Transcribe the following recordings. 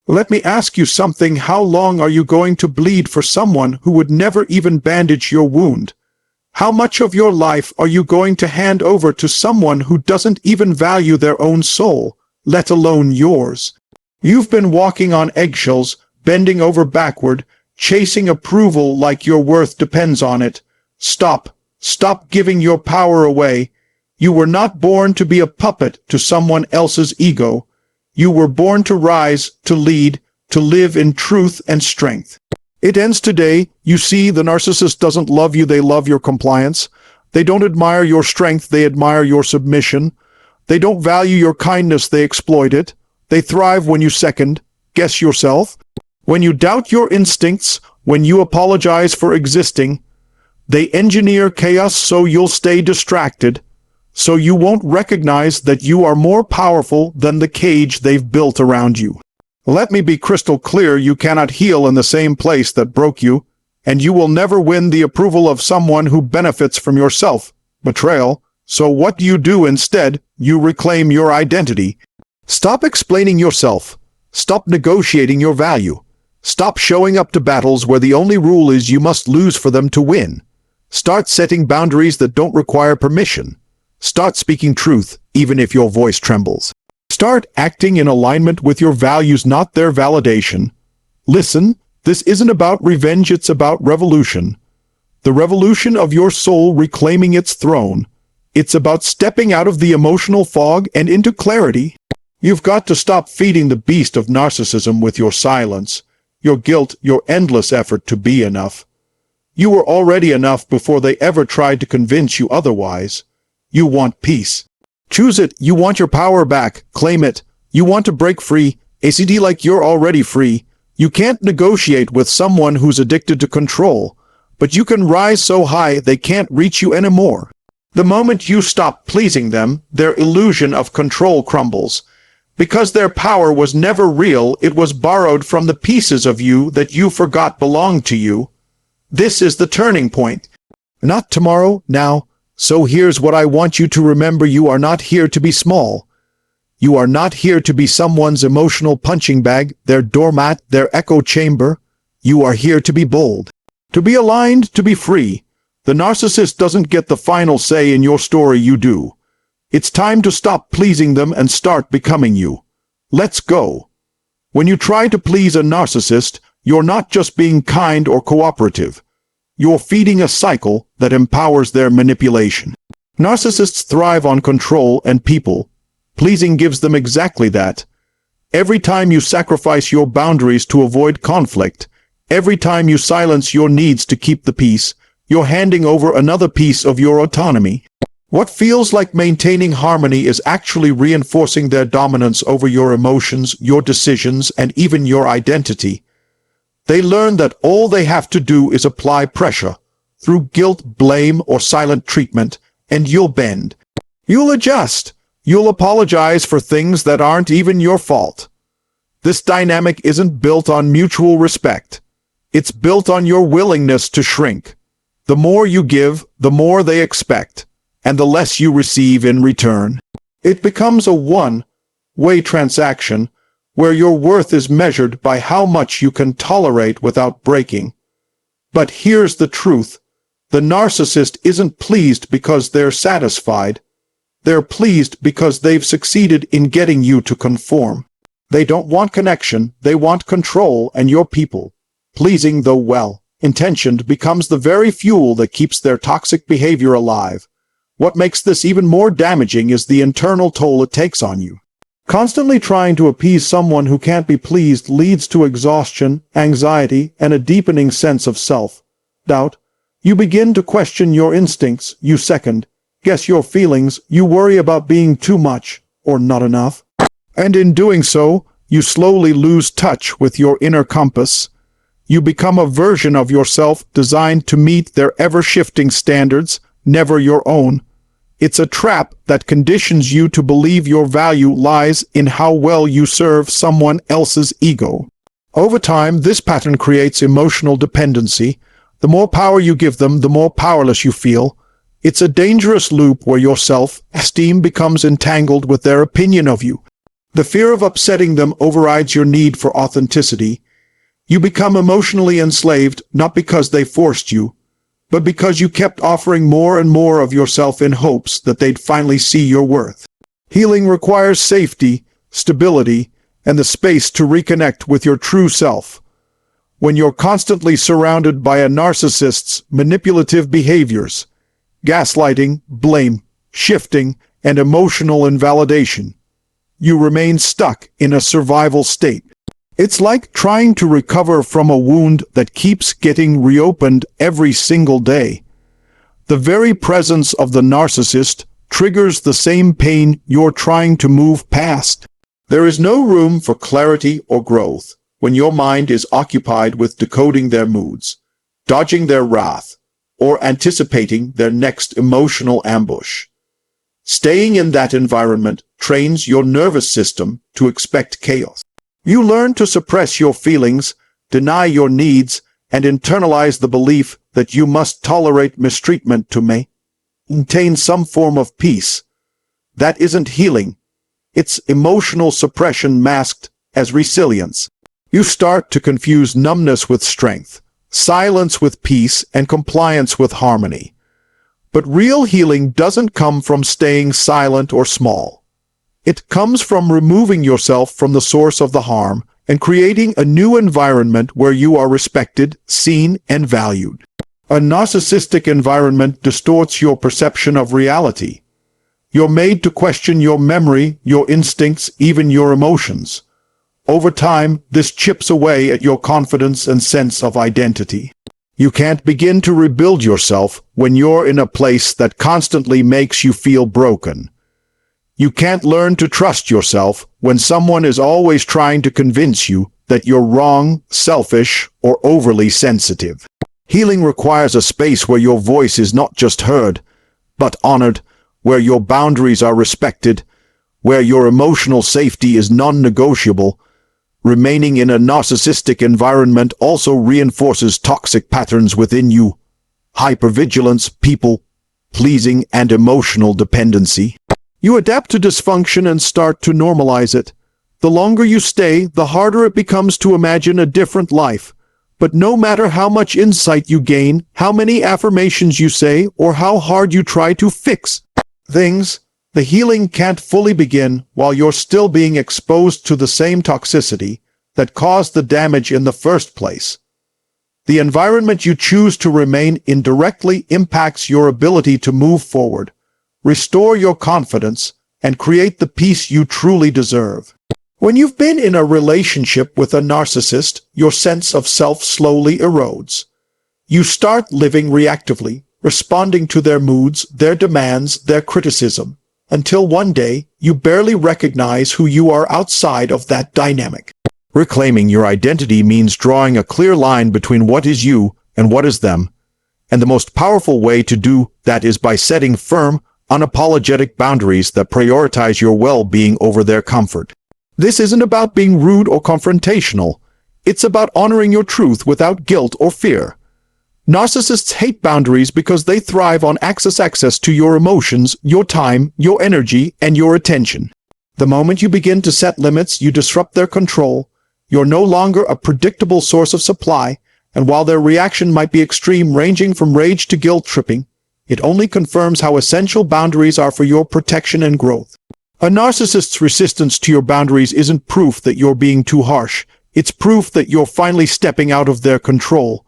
Let me ask you something. How long are you going to bleed for someone who would never even bandage your wound? How much of your life are you going to hand over to someone who doesn't even value their own soul, let alone yours? You've been walking on eggshells, bending over backward, chasing approval like your worth depends on it. Stop. Stop giving your power away. You were not born to be a puppet to someone else's ego. You were born to rise, to lead, to live in truth and strength. It ends today. You see, the narcissist doesn't love you, they love your compliance. They don't admire your strength, they admire your submission. They don't value your kindness, they exploit it. They thrive when you second, guess yourself. When you doubt your instincts, when you apologize for existing. They engineer chaos so you'll stay distracted, so you won't recognize that you are more powerful than the cage they've built around you. Let me be crystal clear, you cannot heal in the same place that broke you, and you will never win the approval of someone who benefits from your self-betrayal. So what do you do instead? You reclaim your identity. Stop explaining yourself. Stop negotiating your value. Stop showing up to battles where the only rule is you must lose for them to win. Start setting boundaries that don't require permission. Start speaking truth, even if your voice trembles. Start acting in alignment with your values, not their validation. Listen, this isn't about revenge, it's about revolution. The revolution of your soul reclaiming its throne. It's about stepping out of the emotional fog and into clarity. You've got to stop feeding the beast of narcissism with your silence, your guilt, your endless effort to be enough. You were already enough before they ever tried to convince you otherwise. You want peace. Choose it. You want your power back. Claim it. You want to break free. ACD like you're already free. You can't negotiate with someone who's addicted to control, but you can rise so high they can't reach you anymore. The moment you stop pleasing them, their illusion of control crumbles. Because their power was never real, it was borrowed from the pieces of you that you forgot belonged to you. This is the turning point. Not tomorrow, now. So here's what I want you to remember. You are not here to be small. You are not here to be someone's emotional punching bag, their doormat, their echo chamber. You are here to be bold, to be aligned, to be free. The narcissist doesn't get the final say in your story, you do. It's time to stop pleasing them and start becoming you. Let's go. When you try to please a narcissist, you're not just being kind or cooperative. You're feeding a cycle that empowers their manipulation. Narcissists thrive on control and people. Pleasing gives them exactly that. Every time you sacrifice your boundaries to avoid conflict, every time you silence your needs to keep the peace, you're handing over another piece of your autonomy. What feels like maintaining harmony is actually reinforcing their dominance over your emotions, your decisions, and even your identity. They learn that all they have to do is apply pressure, through guilt, blame, or silent treatment, and you'll bend. You'll adjust. You'll apologize for things that aren't even your fault. This dynamic isn't built on mutual respect. It's built on your willingness to shrink. The more you give, the more they expect, and the less you receive in return. It becomes a one-way transaction where your worth is measured by how much you can tolerate without breaking. But here's the truth. The narcissist isn't pleased because they're satisfied. They're pleased because they've succeeded in getting you to conform. They don't want connection, they want control, and your people. Pleasing, though well-intentioned, becomes the very fuel that keeps their toxic behavior alive. What makes this even more damaging is the internal toll it takes on you. Constantly trying to appease someone who can't be pleased leads to exhaustion, anxiety, and a deepening sense of self-doubt. You begin to question your instincts, you second-guess your feelings, you worry about being too much or not enough. And in doing so, you slowly lose touch with your inner compass. You become a version of yourself designed to meet their ever-shifting standards, never your own. It's a trap that conditions you to believe your value lies in how well you serve someone else's ego. Over time, this pattern creates emotional dependency. The more power you give them, the more powerless you feel. It's a dangerous loop where your self-esteem becomes entangled with their opinion of you. The fear of upsetting them overrides your need for authenticity. You become emotionally enslaved not because they forced you, but because you kept offering more and more of yourself in hopes that they'd finally see your worth. Healing requires safety, stability, and the space to reconnect with your true self. When you're constantly surrounded by a narcissist's manipulative behaviors, gaslighting, blame, shifting, and emotional invalidation, you remain stuck in a survival state. It's like trying to recover from a wound that keeps getting reopened every single day. The very presence of the narcissist triggers the same pain you're trying to move past. There is no room for clarity or growth when your mind is occupied with decoding their moods, dodging their wrath, or anticipating their next emotional ambush. Staying in that environment trains your nervous system to expect chaos. You learn to suppress your feelings, deny your needs, and internalize the belief that you must tolerate mistreatment to maintain some form of peace. That isn't healing. It's emotional suppression masked as resilience. You start to confuse numbness with strength, silence with peace, and compliance with harmony. But real healing doesn't come from staying silent or small. It comes from removing yourself from the source of the harm and creating a new environment where you are respected, seen, and valued. A narcissistic environment distorts your perception of reality. You're made to question your memory, your instincts, even your emotions. Over time, this chips away at your confidence and sense of identity. You can't begin to rebuild yourself when you're in a place that constantly makes you feel broken. You can't learn to trust yourself when someone is always trying to convince you that you're wrong, selfish, or overly sensitive. Healing requires a space where your voice is not just heard, but honored, where your boundaries are respected, where your emotional safety is non-negotiable. Remaining in a narcissistic environment also reinforces toxic patterns within you: hypervigilance, people-pleasing, and emotional dependency. You adapt to dysfunction and start to normalize it. The longer you stay, the harder it becomes to imagine a different life. But no matter how much insight you gain, how many affirmations you say, or how hard you try to fix things, the healing can't fully begin while you're still being exposed to the same toxicity that caused the damage in the first place. The environment you choose to remain in directly impacts your ability to move forward, restore your confidence, and create the peace you truly deserve. When you've been in a relationship with a narcissist, your sense of self slowly erodes. You start living reactively, responding to their moods, their demands, their criticism, until one day you barely recognize who you are outside of that dynamic. Reclaiming your identity means drawing a clear line between what is you and what is them, and the most powerful way to do that is by setting firm, unapologetic boundaries that prioritize your well-being over their comfort. This isn't about being rude or confrontational. It's about honoring your truth without guilt or fear. Narcissists hate boundaries because they thrive on access to your emotions, your time, your energy, and your attention. The moment you begin to set limits, you disrupt their control. You're no longer a predictable source of supply, and while their reaction might be extreme, ranging from rage to guilt-tripping, it only confirms how essential boundaries are for your protection and growth. A narcissist's resistance to your boundaries isn't proof that you're being too harsh. It's proof that you're finally stepping out of their control.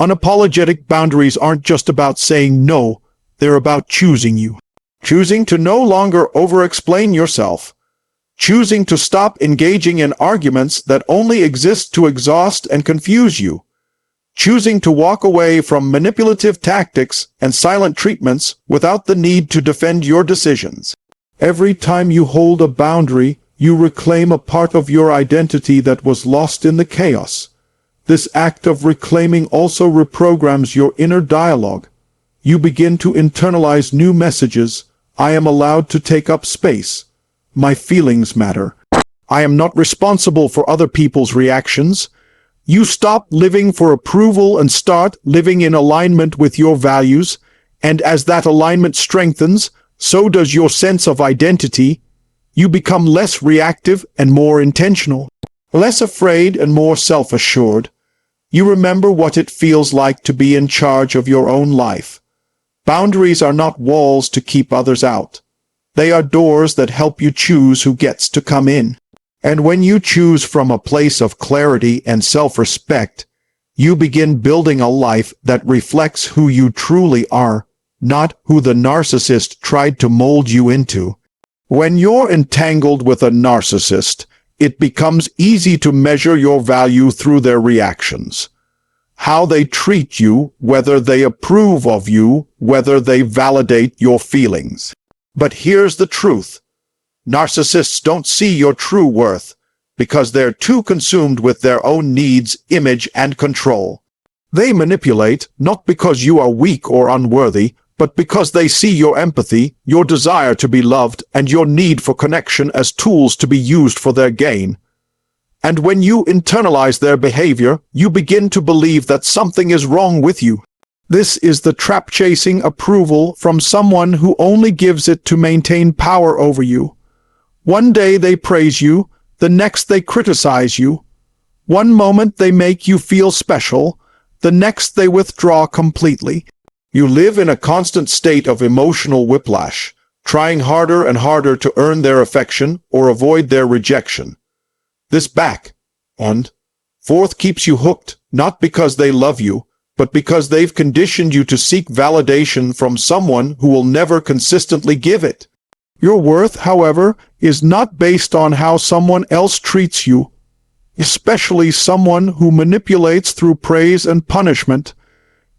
Unapologetic boundaries aren't just about saying no, they're about choosing you. Choosing to no longer over-explain yourself. Choosing to stop engaging in arguments that only exist to exhaust and confuse you. Choosing to walk away from manipulative tactics and silent treatments without the need to defend your decisions. Every time you hold a boundary, you reclaim a part of your identity that was lost in the chaos. This act of reclaiming also reprograms your inner dialogue. You begin to internalize new messages. I am allowed to take up space. My feelings matter. I am not responsible for other people's reactions. You stop living for approval and start living in alignment with your values, and as that alignment strengthens, so does your sense of identity. You become less reactive and more intentional, less afraid and more self-assured. You remember what it feels like to be in charge of your own life. Boundaries are not walls to keep others out. They are doors that help you choose who gets to come in. And when you choose from a place of clarity and self-respect, you begin building a life that reflects who you truly are, not who the narcissist tried to mold you into. When you're entangled with a narcissist, it becomes easy to measure your value through their reactions. How they treat you, whether they approve of you, whether they validate your feelings. But here's the truth. Narcissists don't see your true worth because they're too consumed with their own needs, image, and control. They manipulate not because you are weak or unworthy, but because they see your empathy, your desire to be loved, and your need for connection as tools to be used for their gain. And when you internalize their behavior, you begin to believe that something is wrong with you. This is the trap-chasing approval from someone who only gives it to maintain power over you. One day they praise you, the next they criticize you. One moment they make you feel special, the next they withdraw completely. You live in a constant state of emotional whiplash, trying harder and harder to earn their affection or avoid their rejection. This back and forth keeps you hooked, not because they love you, but because they've conditioned you to seek validation from someone who will never consistently give it. Your worth, however, is not based on how someone else treats you, especially someone who manipulates through praise and punishment.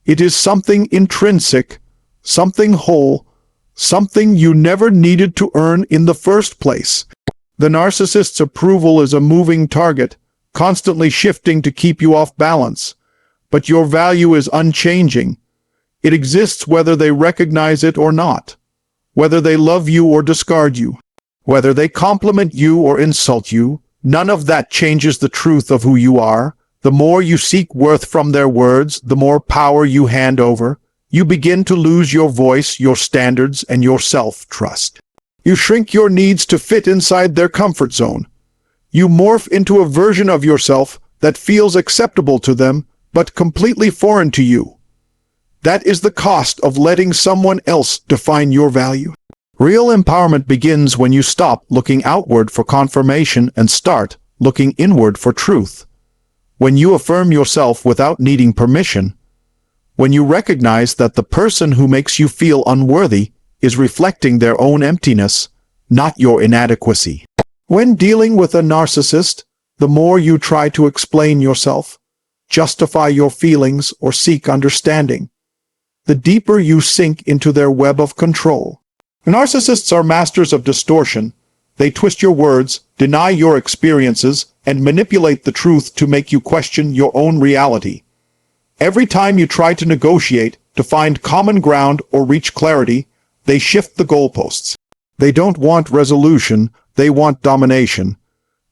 It is something intrinsic, something whole, something you never needed to earn in the first place. The narcissist's approval is a moving target, constantly shifting to keep you off balance. But your value is unchanging. It exists whether they recognize it or not, whether they love you or discard you, whether they compliment you or insult you. None of that changes the truth of who you are. The more you seek worth from their words, the more power you hand over. You begin to lose your voice, your standards, and your self-trust. You shrink your needs to fit inside their comfort zone. You morph into a version of yourself that feels acceptable to them, but completely foreign to you. That is the cost of letting someone else define your value. Real empowerment begins when you stop looking outward for confirmation and start looking inward for truth. When you affirm yourself without needing permission. When you recognize that the person who makes you feel unworthy is reflecting their own emptiness, not your inadequacy. When dealing with a narcissist, the more you try to explain yourself, justify your feelings, or seek understanding, the deeper you sink into their web of control. Narcissists are masters of distortion. They twist your words, deny your experiences, and manipulate the truth to make you question your own reality. Every time you try to negotiate, to find common ground or reach clarity, they shift the goalposts. They don't want resolution, they want domination.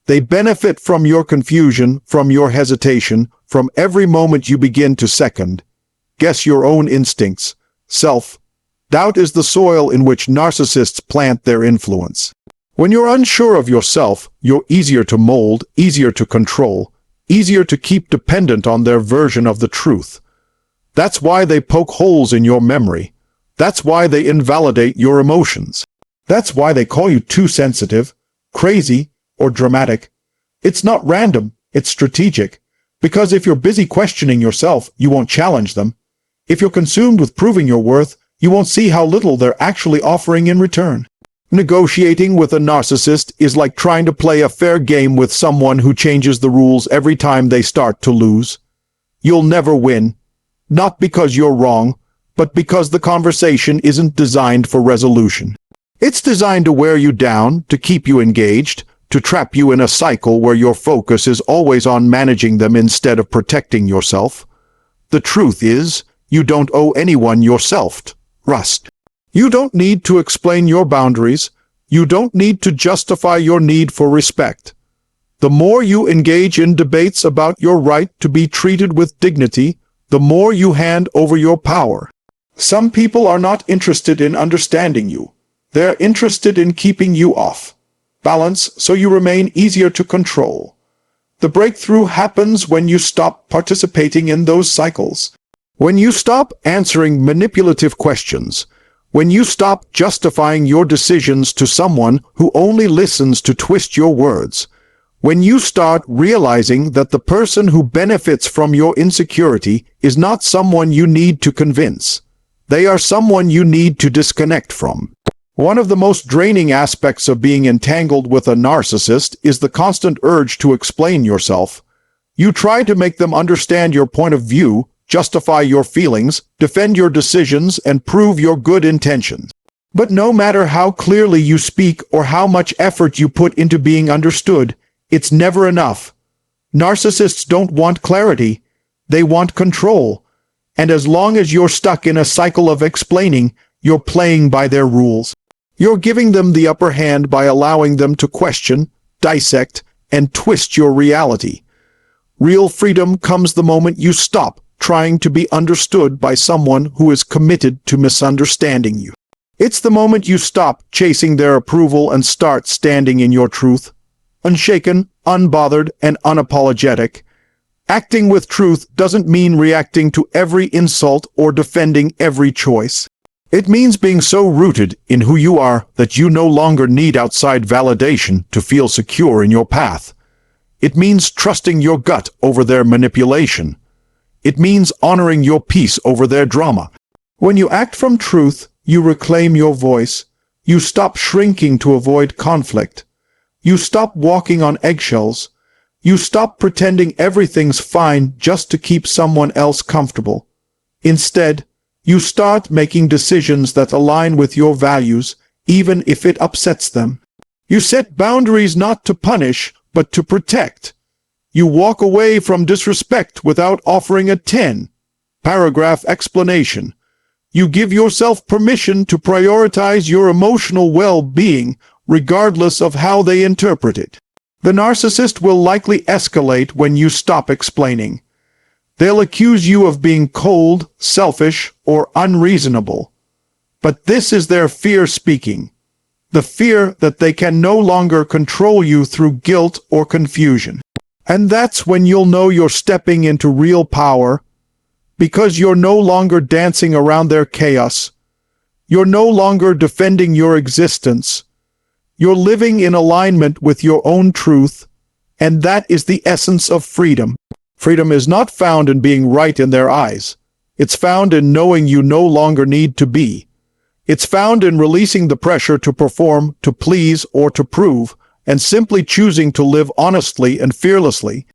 They benefit from your confusion, from your hesitation, from every moment you begin to second guess your own instincts. Self-doubt is the soil in which narcissists plant their influence. When you're unsure of yourself, you're easier to mold, easier to control, easier to keep dependent on their version of the truth. That's why they poke holes in your memory. That's why they invalidate your emotions. That's why they call you too sensitive, crazy, or dramatic. It's not random, it's strategic. Because if you're busy questioning yourself, you won't challenge them. If you're consumed with proving your worth, you won't see how little they're actually offering in return. Negotiating with a narcissist is like trying to play a fair game with someone who changes the rules every time they start to lose. You'll never win. Not because you're wrong, but because the conversation isn't designed for resolution. It's designed to wear you down, to keep you engaged, to trap you in a cycle where your focus is always on managing them instead of protecting yourself. The truth is, you don't owe anyone your self-trust. You don't need to explain your boundaries. You don't need to justify your need for respect. The more you engage in debates about your right to be treated with dignity, the more you hand over your power. Some people are not interested in understanding you. They're interested in keeping you off. balance, so you remain easier to control. The breakthrough happens when you stop participating in those cycles. When you stop answering manipulative questions. When you stop justifying your decisions to someone who only listens to twist your words. When you start realizing that the person who benefits from your insecurity is not someone you need to convince. They are someone you need to disconnect from. One of the most draining aspects of being entangled with a narcissist is the constant urge to explain yourself. You try to make them understand your point of view, justify your feelings, defend your decisions, and prove your good intentions. But no matter how clearly you speak or how much effort you put into being understood, it's never enough. Narcissists don't want clarity. They want control. And as long as you're stuck in a cycle of explaining, you're playing by their rules. You're giving them the upper hand by allowing them to question, dissect, and twist your reality. Real freedom comes the moment you stop trying to be understood by someone who is committed to misunderstanding you. It's the moment you stop chasing their approval and start standing in your truth. Unshaken, unbothered, and unapologetic. Acting with truth doesn't mean reacting to every insult or defending every choice. It means being so rooted in who you are that you no longer need outside validation to feel secure in your path. It means trusting your gut over their manipulation. It means honoring your peace over their drama. When you act from truth, you reclaim your voice. You stop shrinking to avoid conflict. You stop walking on eggshells. You stop pretending everything's fine just to keep someone else comfortable. Instead, you start making decisions that align with your values, even if it upsets them. You set boundaries not to punish, but to protect. You walk away from disrespect without offering a 10-paragraph explanation. You give yourself permission to prioritize your emotional well-being, regardless of how they interpret it. The narcissist will likely escalate when you stop explaining. They'll accuse you of being cold, selfish, or unreasonable. But this is their fear speaking. The fear that they can no longer control you through guilt or confusion. And that's when you'll know you're stepping into real power, because you're no longer dancing around their chaos. You're no longer defending your existence. You're living in alignment with your own truth, and that is the essence of freedom. Freedom is not found in being right in their eyes. It's found in knowing you no longer need to be. It's found in releasing the pressure to perform, to please, or to prove, and simply choosing to live honestly and fearlessly.